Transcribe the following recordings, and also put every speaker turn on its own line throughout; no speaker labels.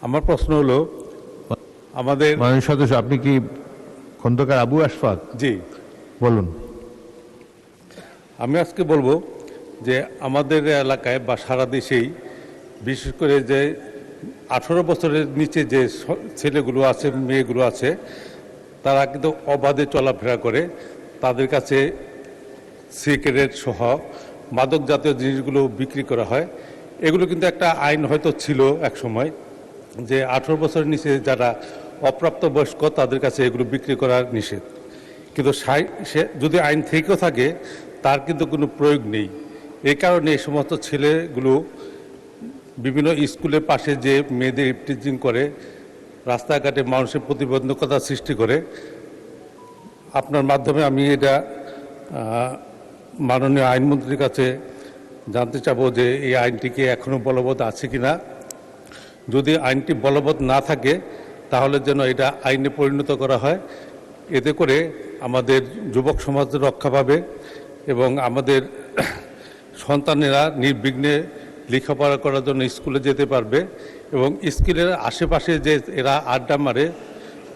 আমার প্রশ্ন হলো আমাদের
মাননীয় সদস্য, আপনি কি খন্দকার আবু আশফাক?
জি,
বলুন।
আমি আজকে বলবো যে আমাদের এলাকায় বা সারা দেশেই বিশেষ করে যে 18 বছরের নিচে যে ছেলেগুলো আছে, মেয়েগুলো আছে, তারা কিন্তু অবাধে চলাফেরা করে। তাদের কাছে সিগারেট সহ মাদক জাতীয় জিনিসগুলো বিক্রি করা হয়। এগুলো কিন্তু একটা আইন হয়তো ছিল এক সময় যে 18 বছরের নিচে যারা অপ্রাপ্তবয়স্ক তাদের কাছে এগুলো বিক্রি করা নিষেধ, কিন্তু সে যদি আইন থেকেও থাকে তার কিন্তু কোনো প্রয়োগ নেই। এই কারণে এই সমস্ত ছেলেগুলো বিভিন্ন স্কুলের পাশে যে মেয়েদের ইফটিজিং করে, রাস্তাঘাটে মানুষের প্রতিবন্ধকতা সৃষ্টি করে। আপনার মাধ্যমে আমি এটা মাননীয় আইনমন্ত্রীর কাছে জানতে চাবো যে এই আইনটি কি এখনও বলবৎ আছে কি না। যদি আইনটি বলবৎ না থাকে তাহলে যেন এটা আইনে পরিণত করা হয়। এতে করে আমাদের যুবক সমাজ রক্ষা পাবে এবং আমাদের সন্তানেরা নির্বিঘ্নে লেখাপড়া করার জন্য স্কুলে যেতে পারবে এবং স্কুলের আশেপাশে যে এরা আড্ডা মারে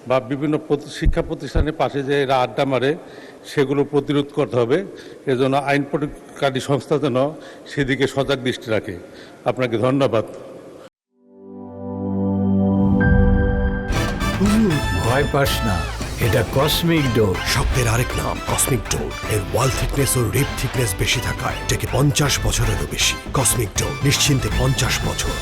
বা বিভিন্ন শিক্ষা প্রতিষ্ঠানের পাশে যে এরা আড্ডা মারে সেগুলো প্রতিরোধ করতে হবে। এজন্য আইন প্রয়োগকারী সংস্থা যেন সেদিকে সজাগ দৃষ্টি রাখে। আপনাকে ধন্যবাদ।
ভয় পাস না, এটা কসমিক ডোর।
স্বপ্নের আরেক নাম কসমিক ডোর। এর ওয়াল থিকনেস ও রিপ থিকনেস বেশি থাকায় এটাকে 50 বছরেরও বেশি। কসমিক ডোর, নিশ্চিন্তে 50 বছর।